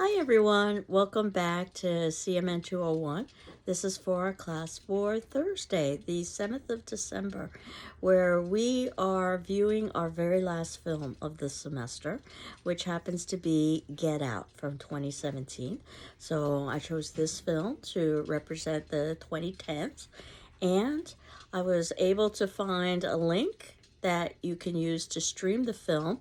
Hi everyone, welcome back to CMN 201. This is for our class for Thursday, the 7th of December, where we are viewing our very last film of the semester, which happens to be Get Out from 2017. So I chose this film to represent the 2010s, and I was able to find a link that you can use to stream the film.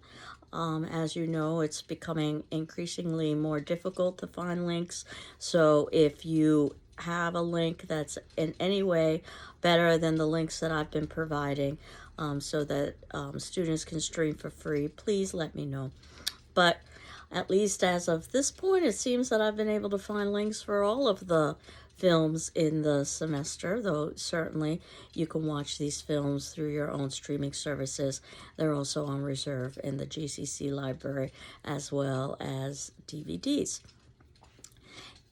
As you know, it's becoming increasingly more difficult to find links. So if you have a link that's in any way better than the links that I've been providing, so that students can stream for free, please let me know. But at least as of this point, it seems that I've been able to find links for all of the films in the semester, though certainly you can watch these films through your own streaming services. They're also on reserve in the GCC library as well as DVDs.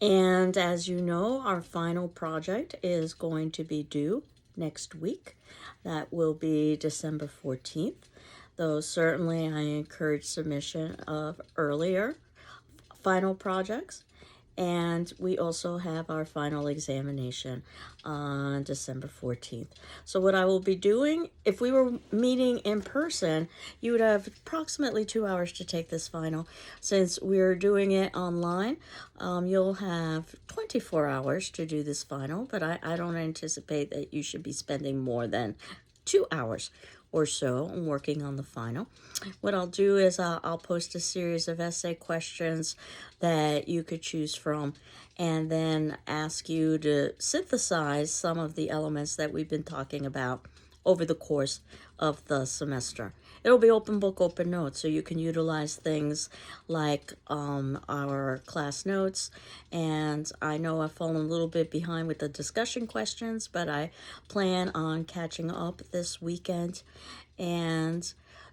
And as you know, our final project is going to be due next week. That will be December 14th, though certainly I encourage submission of earlier final projects. And we also have our final examination on December 14th. So what I will be doing, if we were meeting in person, you would have approximately 2 hours to take this final. Since we're doing it online, you'll have 24 hours to do this final, but I don't anticipate that you should be spending more than 2 hours or so working on the final. What I'll do is I'll post a series of essay questions that you could choose from, and then ask you to synthesize some of the elements that we've been talking about over the course of the semester. It'll be open book, open notes, so you can utilize things like our class notes. And I know I've fallen a little bit behind with the discussion questions, but I plan on catching up this weekend. And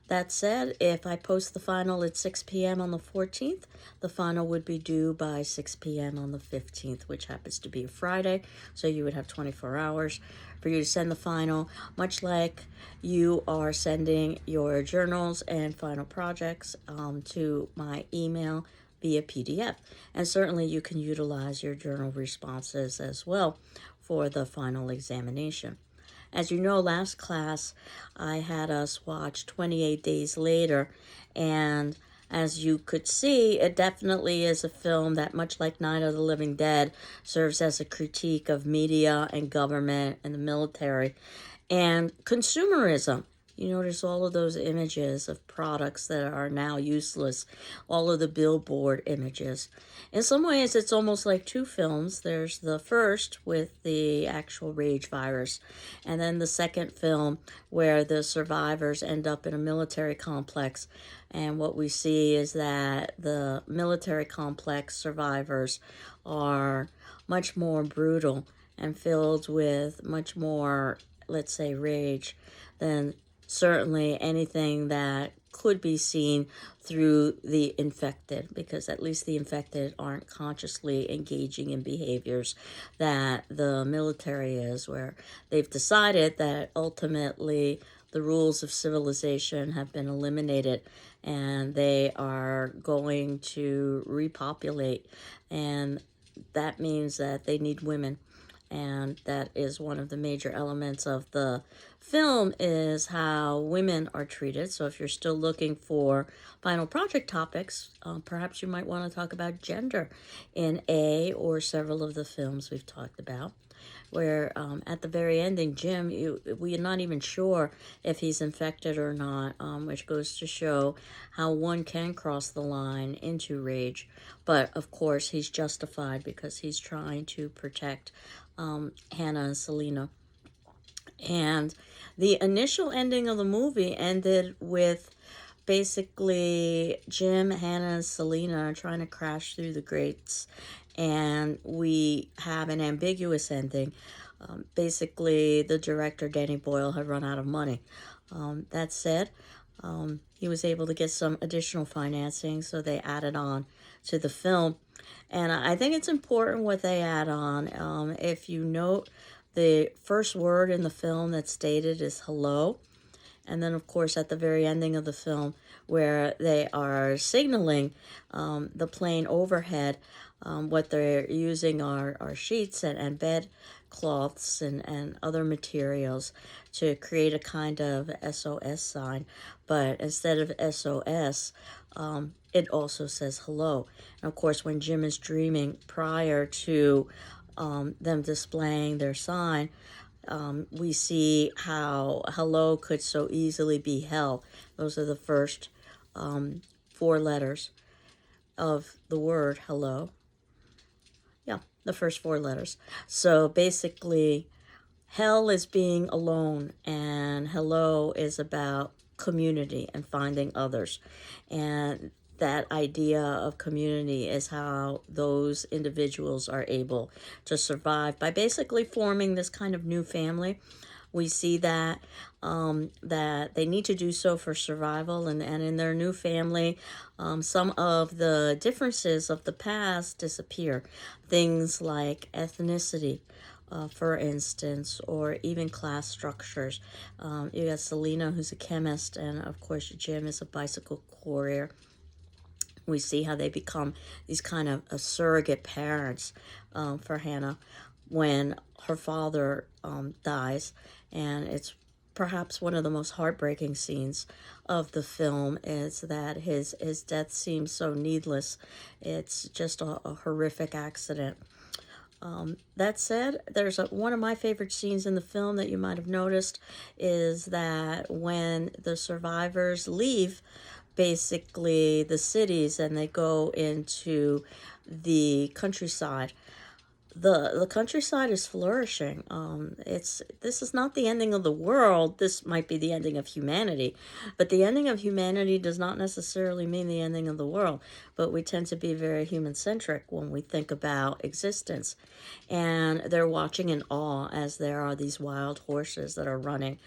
that said, if I post the final at 6 p.m. on the 14th, the final would be due by 6 p.m. on the 15th, which happens to be a Friday. So you would have 24 hours for you to send the final, much like you are sending your journals and final projects to my email via PDF. And certainly you can utilize your journal responses as well for the final examination. As you know, last class I had us watch 28 Days Later, and as you could see, it definitely is a film that, much like Night of the Living Dead, serves as a critique of media and government and the military and consumerism. You notice all of those images of products that are now useless, all of the billboard images. In some ways, it's almost like two films. There's the first with the actual rage virus, and then the second film where the survivors end up in a military complex. And what we see is that the military complex survivors are much more brutal and filled with much more, let's say, rage than certainly anything that could be seen through the infected, because at least the infected aren't consciously engaging in behaviors that the military is, where they've decided that ultimately the rules of civilization have been eliminated and they are going to repopulate, and that means that they need women. And that is one of the major elements of the film, is how women are treated. So if you're still looking for final project topics, perhaps you might want to talk about gender in a or several of the films we've talked about, where at the very ending, Jim, we're not even sure if he's infected or not, which goes to show how one can cross the line into rage. But of course, he's justified because he's trying to protect Hannah and Selena. And the initial ending of the movie ended with basically Jim, Hannah, and Selena trying to crash through the grates. And we have an ambiguous ending. Basically, the director, Danny Boyle, had run out of money. That said, he was able to get some additional financing, so they added on to the film. And I think it's important what they add on. If you note, the first word in the film that's stated is hello. And then, of course, at the very ending of the film, where they are signaling the plane overhead, what they're using are sheets and bed cloths and other materials to create a kind of SOS sign. But instead of SOS, it also says hello. And of course, when Jim is dreaming prior to them displaying their sign, we see how hello could so easily be hell. Those are the first 4 letters of the word hello. Yeah, the first 4 letters. So basically, hell is being alone, and hello is about community and finding others. And that idea of community is how those individuals are able to survive by basically forming this kind of new family. We see that that they need to do so for survival, and in their new family, some of the differences of the past disappear. Things like ethnicity, for instance, or even class structures. You got Selena, who's a chemist, and of course Jim is a bicycle courier. We see how they become these kind of surrogate parents for Hannah when her father dies. And it's perhaps one of the most heartbreaking scenes of the film, is that his death seems so needless. It's just a horrific accident. That said, there's one of my favorite scenes in the film that you might have noticed, is that when the survivors leave basically the cities and they go into the countryside, the countryside is flourishing. This is not the ending of the world. This might be the ending of humanity, but the ending of humanity does not necessarily mean the ending of the world. But we tend to be very human centric when we think about existence, and they're watching in awe as there are these wild horses that are running.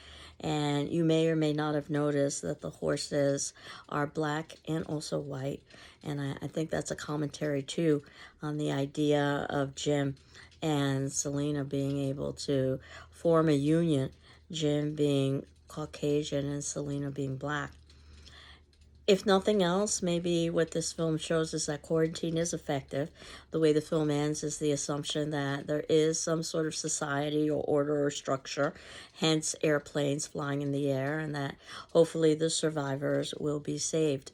And you may or may not have noticed that the horses are black and also white. And I think that's a commentary, too, on the idea of Jim and Selena being able to form a union, Jim being Caucasian and Selena being black. If nothing else, maybe what this film shows is that quarantine is effective. The way the film ends is the assumption that there is some sort of society or order or structure, hence airplanes flying in the air, and that hopefully the survivors will be saved.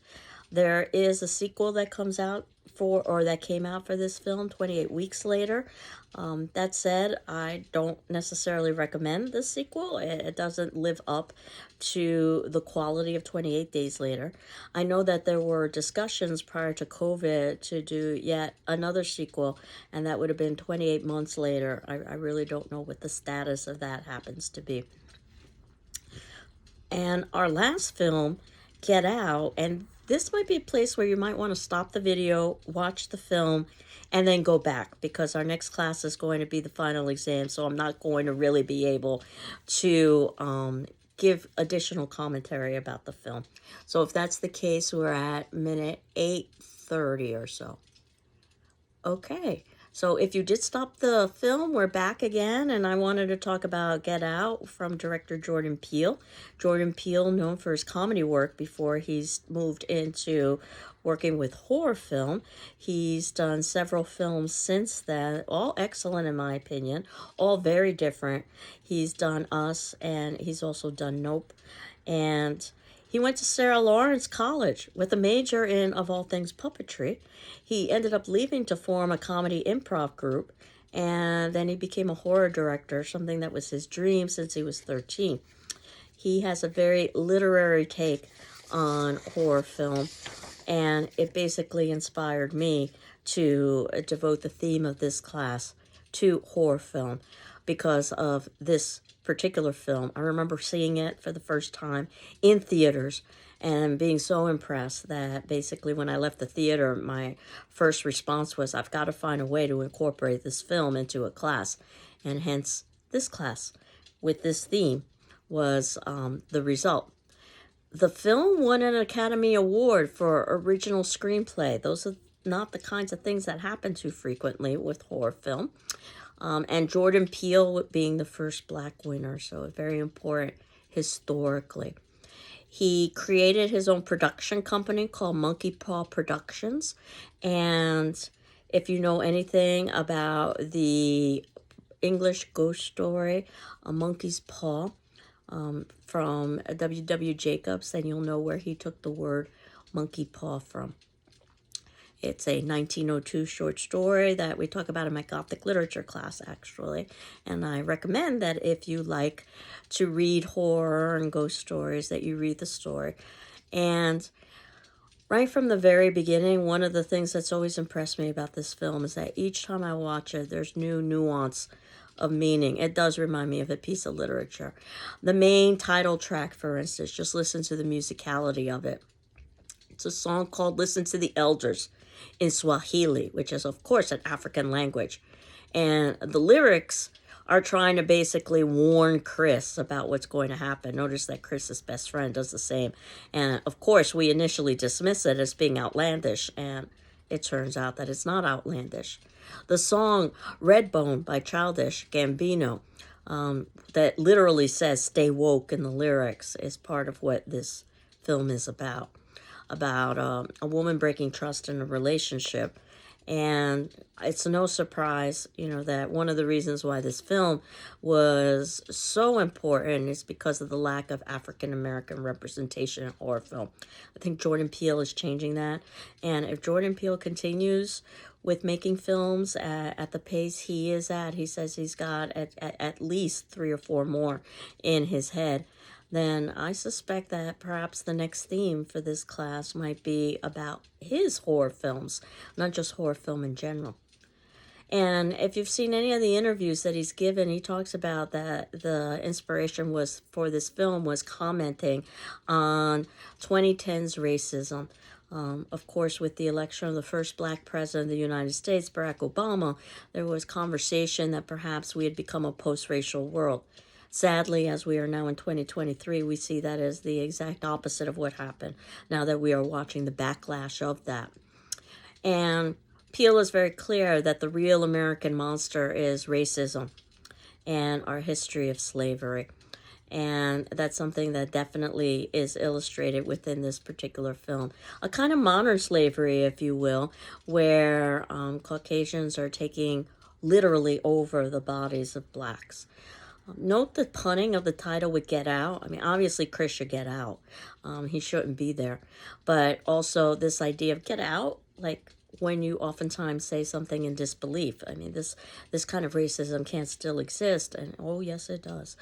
There is a sequel that comes out that came out for this film 28 weeks later. That said, I don't necessarily recommend this sequel. It doesn't live up to the quality of 28 Days Later. I know that there were discussions prior to COVID to do yet another sequel, and that would have been 28 months later. I really don't know what the status of that happens to be. And our last film, Get Out, and this might be a place where you might want to stop the video, watch the film, and then go back, because our next class is going to be the final exam, so I'm not going to really be able to give additional commentary about the film. So if that's the case, we're at minute 8:30 or so. Okay. So if you did stop the film, we're back again, and I wanted to talk about Get Out from director Jordan Peele. Jordan Peele, known for his comedy work before he's moved into working with horror film. He's done several films since then, all excellent in my opinion, all very different. He's done Us, and he's also done Nope. And he went to Sarah Lawrence College with a major in, of all things, puppetry. He ended up leaving to form a comedy improv group, and then he became a horror director, something that was his dream since he was 13. He has a very literary take on horror film, and it basically inspired me to devote the theme of this class to horror film because of this particular film. I remember seeing it for the first time in theaters and being so impressed that basically when I left the theater, my first response was, I've got to find a way to incorporate this film into a class. And hence this class with this theme was the result. The film won an Academy Award for original screenplay. Those are not the kinds of things that happen too frequently with horror film. And Jordan Peele being the first black winner, so very important historically. He created his own production company called Monkey Paw Productions. And if you know anything about the English ghost story, A Monkey's Paw, from W. W. Jacobs, then you'll know where he took the word monkey paw from. It's a 1902 short story that we talk about in my Gothic literature class, actually. And I recommend that if you like to read horror and ghost stories, that you read the story. And right from the very beginning, one of the things that's always impressed me about this film is that each time I watch it, there's new nuance of meaning. It does remind me of a piece of literature. The main title track, for instance, just listen to the musicality of it. It's a song called Listen to the Elders in Swahili, which is, of course, an African language. And the lyrics are trying to basically warn Chris about what's going to happen. Notice that Chris's best friend does the same. And, of course, we initially dismiss it as being outlandish, and it turns out that it's not outlandish. The song Redbone by Childish Gambino, that literally says stay woke in the lyrics, is part of what this film is about a woman breaking trust in a relationship. And it's no surprise, that one of the reasons why this film was so important is because of the lack of African-American representation in horror film. I think Jordan Peele is changing that. And if Jordan Peele continues with making films at the pace he is at, he says he's got at least 3 or 4 more in his head, then I suspect that perhaps the next theme for this class might be about his horror films, not just horror film in general. And if you've seen any of the interviews that he's given, he talks about that the inspiration was for this film was commenting on 2010's racism. Of course, with the election of the first black president of the United States, Barack Obama, there was conversation that perhaps we had become a post-racial world. Sadly, as we are now in 2023, we see that as the exact opposite of what happened, now that we are watching the backlash of that. And Peele is very clear that the real American monster is racism and our history of slavery. And that's something that definitely is illustrated within this particular film. A kind of modern slavery, if you will, where Caucasians are taking literally over the bodies of blacks. Note the punning of the title with Get Out. I mean, obviously Chris should get out. He shouldn't be there. But also this idea of get out, like when you oftentimes say something in disbelief. I mean, this kind of racism can't still exist. And oh, yes, it does.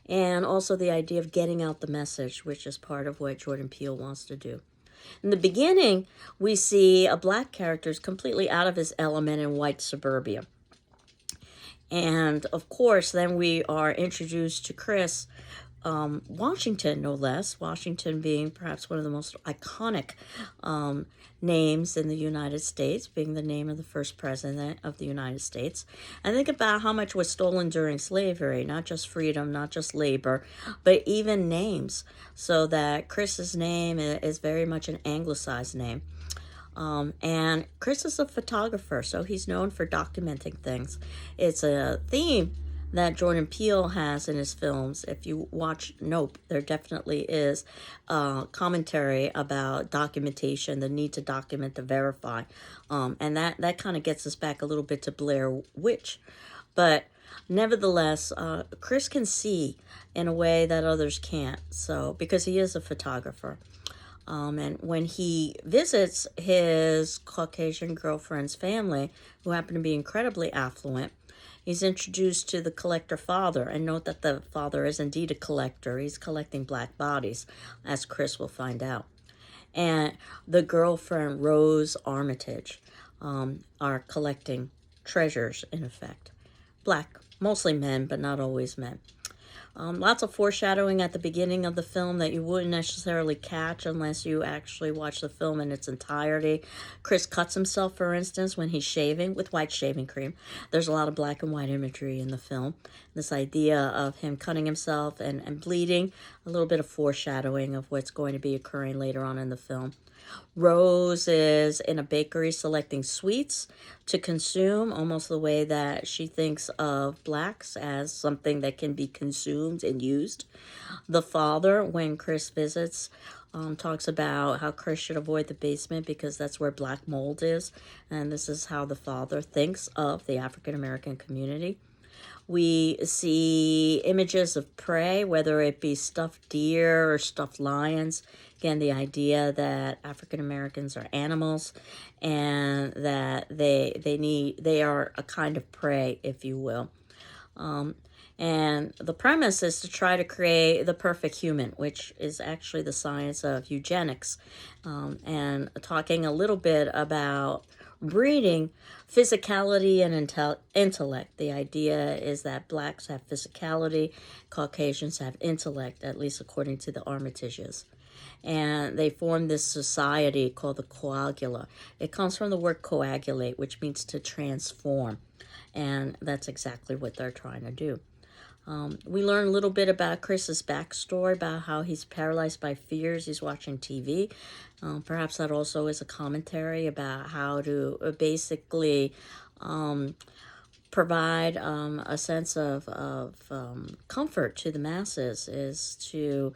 And also the idea of getting out the message, which is part of what Jordan Peele wants to do. In the beginning, we see a black character is completely out of his element in white suburbia. And, of course, then we are introduced to Chris Washington, no less. Washington being perhaps one of the most iconic names in the United States, being the name of the first president of the United States. And think about how much was stolen during slavery, not just freedom, not just labor, but even names. So that Chris's name is very much an anglicized name. And Chris is a photographer, so he's known for documenting things. It's a theme that Jordan Peele has in his films. If you watch Nope, there definitely is commentary about documentation, the need to document, to verify. And that kind of gets us back a little bit to Blair Witch. But nevertheless, Chris can see in a way that others can't, so because he is a photographer. And when he visits his Caucasian girlfriend's family, who happen to be incredibly affluent, he's introduced to the collector father. And note that the father is indeed a collector. He's collecting black bodies, as Chris will find out. And the girlfriend, Rose Armitage, are collecting treasures, in effect. Black, mostly men, but not always men. Lots of foreshadowing at the beginning of the film that you wouldn't necessarily catch unless you actually watch the film in its entirety. Chris cuts himself, for instance, when he's shaving with white shaving cream. There's a lot of black and white imagery in the film. This idea of him cutting himself and bleeding, a little bit of foreshadowing of what's going to be occurring later on in the film. Rose is in a bakery selecting sweets to consume, almost the way that she thinks of blacks as something that can be consumed consumed and used. The father, when Chris visits, talks about how Chris should avoid the basement because that's where black mold is. And this is how the father thinks of the African American community. We see images of prey, whether it be stuffed deer or stuffed lions. Again, the idea that African Americans are animals and that they are a kind of prey, if you will. And the premise is to try to create the perfect human, which is actually the science of eugenics, and talking a little bit about breeding physicality and intellect. The idea is that blacks have physicality, Caucasians have intellect, at least according to the Armitages. And they form this society called the coagula. It comes from the word coagulate, which means to transform. And that's exactly what they're trying to do. We learn a little bit about Chris's backstory, about how he's paralyzed by fears. He's watching TV. Perhaps that also is a commentary about how to basically provide a sense of comfort to the masses, is to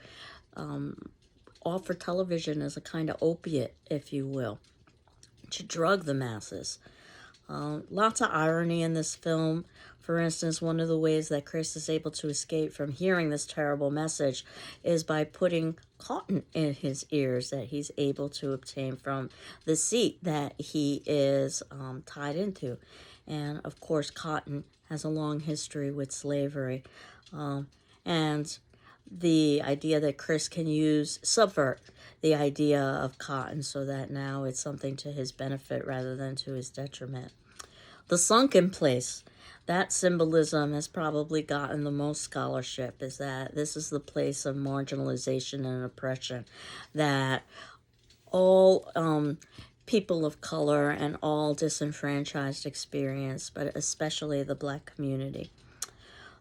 offer television as a kind of opiate, if you will, to drug the masses. Lots of irony in this film. For instance, one of the ways that Chris is able to escape from hearing this terrible message is by putting cotton in his ears that he's able to obtain from the seat that he is tied into. And of course, cotton has a long history with slavery. And the idea that Chris can subvert the idea of cotton so that now it's something to his benefit rather than to his detriment. The sunken place, that symbolism has probably gotten the most scholarship, is that this is the place of marginalization and oppression, that all people of color and all disenfranchised experience, but especially the black community.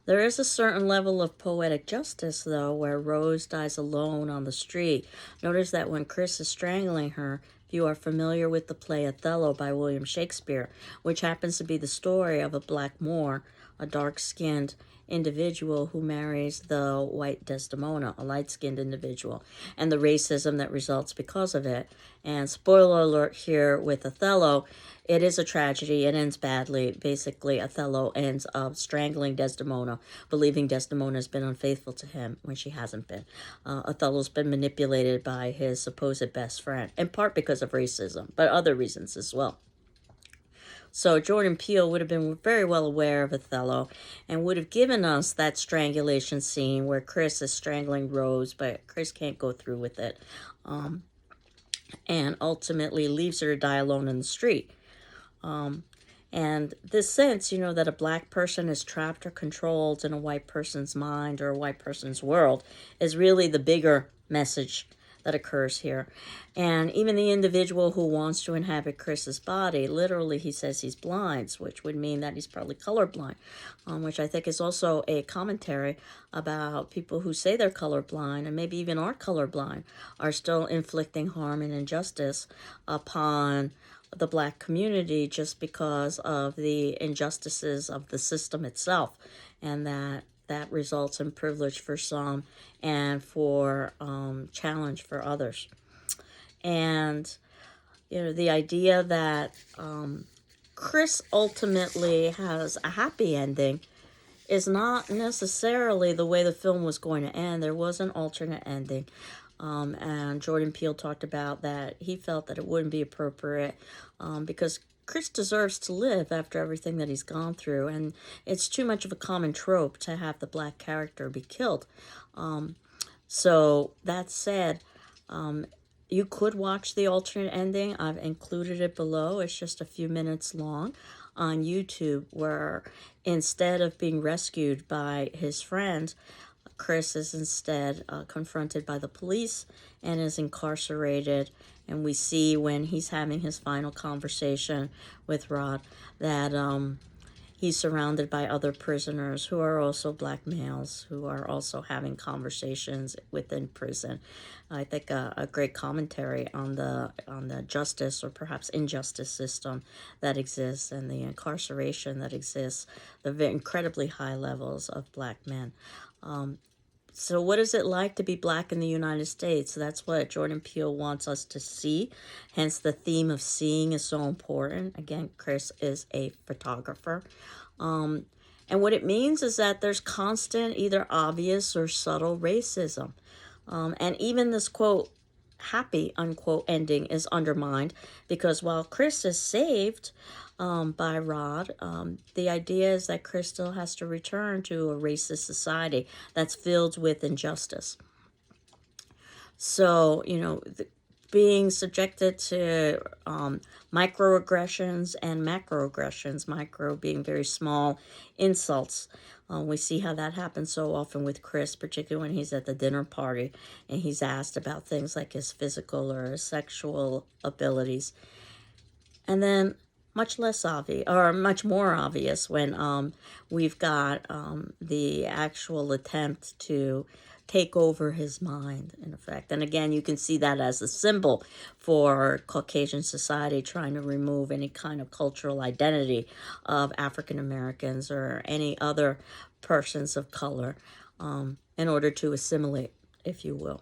There is a certain level of poetic justice, though, where Rose dies alone on the street. Notice that when Chris is strangling her, if you are familiar with the play Othello by William Shakespeare, which happens to be the story of a black Moor, a dark-skinned individual who marries the white Desdemona, a light-skinned individual, and the racism that results because of it. And spoiler alert here with Othello, it is a tragedy. It ends badly. Basically, Othello ends up strangling Desdemona, believing Desdemona has been unfaithful to him when she hasn't been. Othello's been manipulated by his supposed best friend, in part because of racism, but other reasons as well. So Jordan Peele would have been very well aware of Othello and would have given us that strangulation scene where Chris is strangling Rose, but Chris can't go through with it, and ultimately leaves her to die alone in the street. And this sense, that a black person is trapped or controlled in a white person's mind or a white person's world is really the bigger message that occurs here. And even the individual who wants to inhabit Chris's body, literally he says he's blind, which would mean that he's probably colorblind, which I think is also a commentary about people who say they're colorblind and maybe even are colorblind are still inflicting harm and injustice upon the black community just because of the injustices of the system itself, and that results in privilege for some and for challenge for others. And the idea that Chris ultimately has a happy ending is not necessarily the way the film was going to end. There was an alternate ending. And Jordan Peele talked about that he felt that it wouldn't be appropriate because Chris deserves to live after everything that he's gone through, and it's too much of a common trope to have the black character be killed. So that said, you could watch the alternate ending. I've included it below. It's just a few minutes long on YouTube, where instead of being rescued by his friend, Chris is instead confronted by the police and is incarcerated. And we see when he's having his final conversation with Rod that he's surrounded by other prisoners who are also black males who are also having conversations within prison. I think a great commentary on the justice or perhaps injustice system that exists and the incarceration that exists, the incredibly high levels of black men. So what is it like to be black in the United States? That's what Jordan Peele wants us to see. Hence the theme of seeing is so important. Again, Chris is a photographer. And what it means is that there's constant, either obvious or subtle racism. And even this quote, happy, unquote, ending is undermined because while Chris is saved by Rod, the idea is that Chris still has to return to a racist society that's filled with injustice. So, being subjected to microaggressions and macroaggressions, micro being very small insults. We see how that happens so often with Chris, particularly when he's at the dinner party and he's asked about things like his physical or his sexual abilities. And then much less obvious, or much more obvious, when we've got the actual attempt to take over his mind, in effect. And again, you can see that as a symbol for Caucasian society trying to remove any kind of cultural identity of African Americans or any other persons of color in order to assimilate, if you will.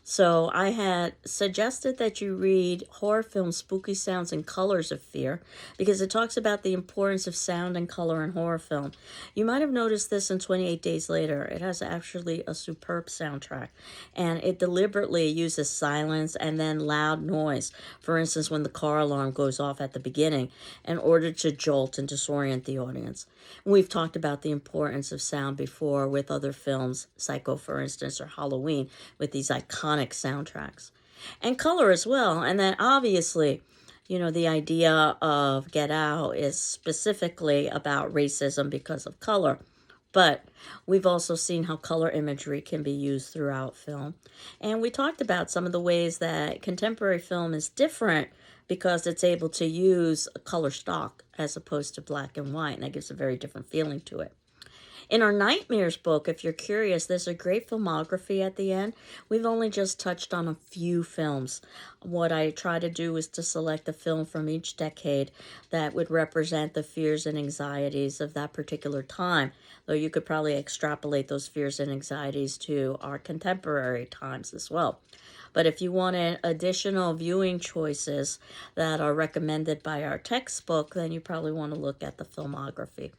So I had suggested that you read horror film Spooky Sounds and Colors of Fear because it talks about the importance of sound and color in horror film. You might have noticed this in 28 Days Later. It has actually a superb soundtrack, and it deliberately uses silence and then loud noise. For instance, when the car alarm goes off at the beginning in order to jolt and disorient the audience. We've talked about the importance of sound before with other films, Psycho, for instance, or Halloween, with these iconic soundtracks. And color as well. And then obviously, the idea of Get Out is specifically about racism because of color. But we've also seen how color imagery can be used throughout film. And we talked about some of the ways that contemporary film is different because it's able to use a color stock as opposed to black and white, and that gives a very different feeling to it. In our Nightmares book, if you're curious, there's a great filmography at the end. We've only just touched on a few films. What I try to do is to select a film from each decade that would represent the fears and anxieties of that particular time, though you could probably extrapolate those fears and anxieties to our contemporary times as well. But if you wanted additional viewing choices that are recommended by our textbook, then you probably want to look at the filmography.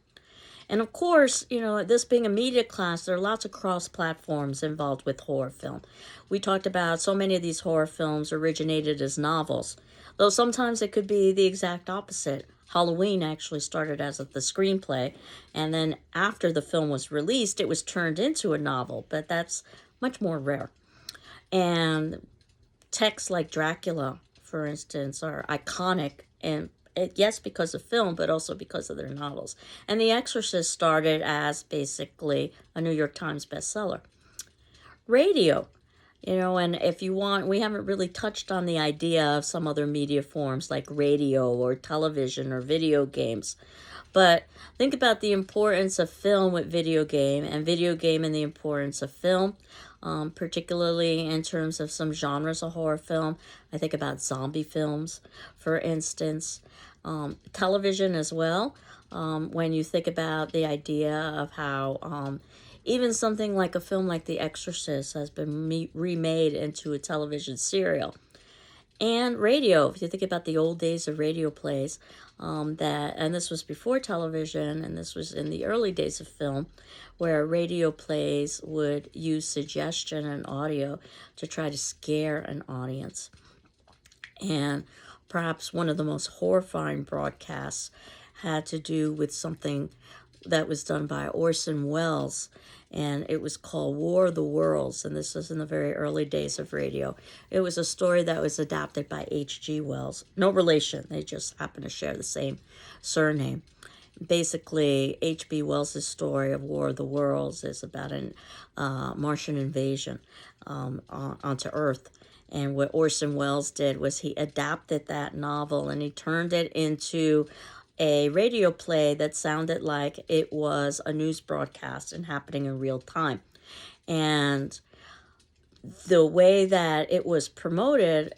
And of course, this being a media class, there are lots of cross-platforms involved with horror film. We talked about so many of these horror films originated as novels, though sometimes it could be the exact opposite. Halloween actually started as the screenplay, and then after the film was released, it was turned into a novel, but that's much more rare. And texts like Dracula, for instance, are iconic, and yes, because of film, but also because of their novels. And The Exorcist started as basically a New York Times bestseller. Radio, and if you want, we haven't really touched on the idea of some other media forms like radio or television or video games. But think about the importance of film with video game and video game and the importance of film, particularly in terms of some genres of horror film. I think about zombie films, for instance. Television as well, when you think about the idea of how even something like a film like The Exorcist has been remade into a television serial. And radio, if you think about the old days of radio plays, and this was before television, and this was in the early days of film, where radio plays would use suggestion and audio to try to scare an audience. And perhaps one of the most horrifying broadcasts had to do with something that was done by Orson Welles, and it was called War of the Worlds, and this was in the very early days of radio. It was a story that was adapted by H.G. Wells. No relation, they just happen to share the same surname. Basically, H.B. Wells' story of War of the Worlds is about a Martian invasion onto Earth. And what Orson Welles did was he adapted that novel and he turned it into a radio play that sounded like it was a news broadcast and happening in real time. And the way that it was promoted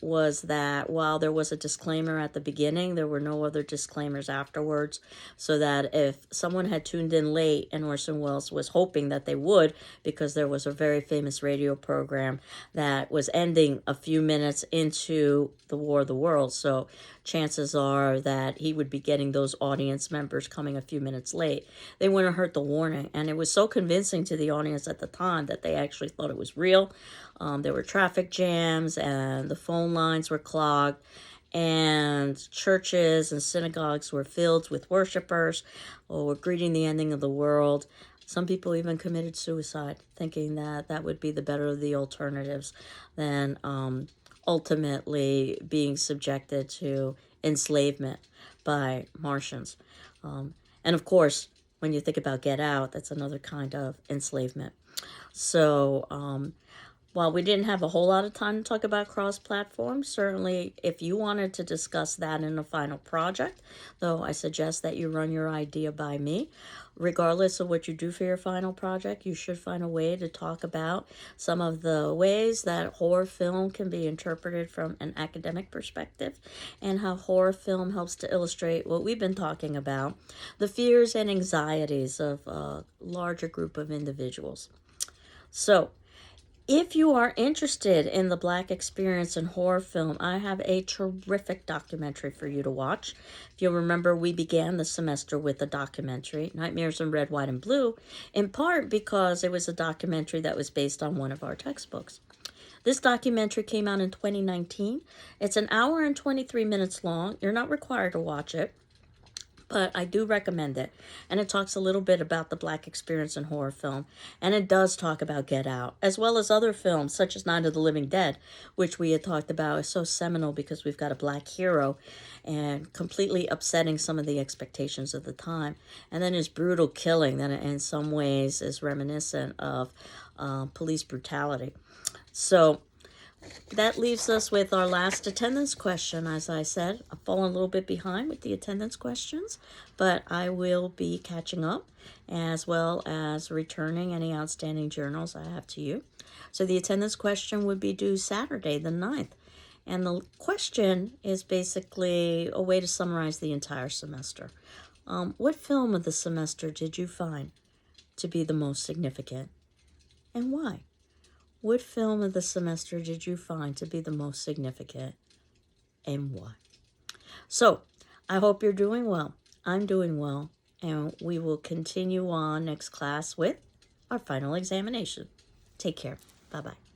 was that while there was a disclaimer at the beginning, there were no other disclaimers afterwards, so that if someone had tuned in late, and Orson Welles was hoping that they would, because there was a very famous radio program that was ending a few minutes into the War of the Worlds, so chances are that he would be getting those audience members coming a few minutes late. They wouldn't hurt the warning, and it was so convincing to the audience at the time that they actually thought it was real. There were traffic jams, and the phone lines were clogged, and churches and synagogues were filled with worshipers or were greeting the ending of the world. Some people even committed suicide, thinking that that would be the better of the alternatives than ultimately being subjected to enslavement by Martians. And of course, when you think about Get Out, that's another kind of enslavement. So while we didn't have a whole lot of time to talk about cross-platform, certainly if you wanted to discuss that in a final project, though I suggest that you run your idea by me. Regardless of what you do for your final project, you should find a way to talk about some of the ways that horror film can be interpreted from an academic perspective, and how horror film helps to illustrate what we've been talking about, the fears and anxieties of a larger group of individuals. So, if you are interested in the Black experience in horror film, I have a terrific documentary for you to watch. If you'll remember, we began the semester with a documentary, Nightmares in Red, White, and Blue, in part because it was a documentary that was based on one of our textbooks. This documentary came out in 2019. It's an hour and 23 minutes long. You're not required to watch it, but I do recommend it. And it talks a little bit about the Black experience in horror film. And it does talk about Get Out, as well as other films such as Night of the Living Dead, which we had talked about is so seminal because we've got a Black hero and completely upsetting some of the expectations of the time. And then his brutal killing that in some ways is reminiscent of police brutality. So that leaves us with our last attendance question. As I said, I've fallen a little bit behind with the attendance questions, but I will be catching up, as well as returning any outstanding journals I have to you. So the attendance question would be due Saturday the 9th. And the question is basically a way to summarize the entire semester. What film of the semester did you find to be the most significant, and why? What film of the semester did you find to be the most significant, and why? So, I hope you're doing well. I'm doing well, and we will continue on next class with our final examination. Take care. Bye-bye.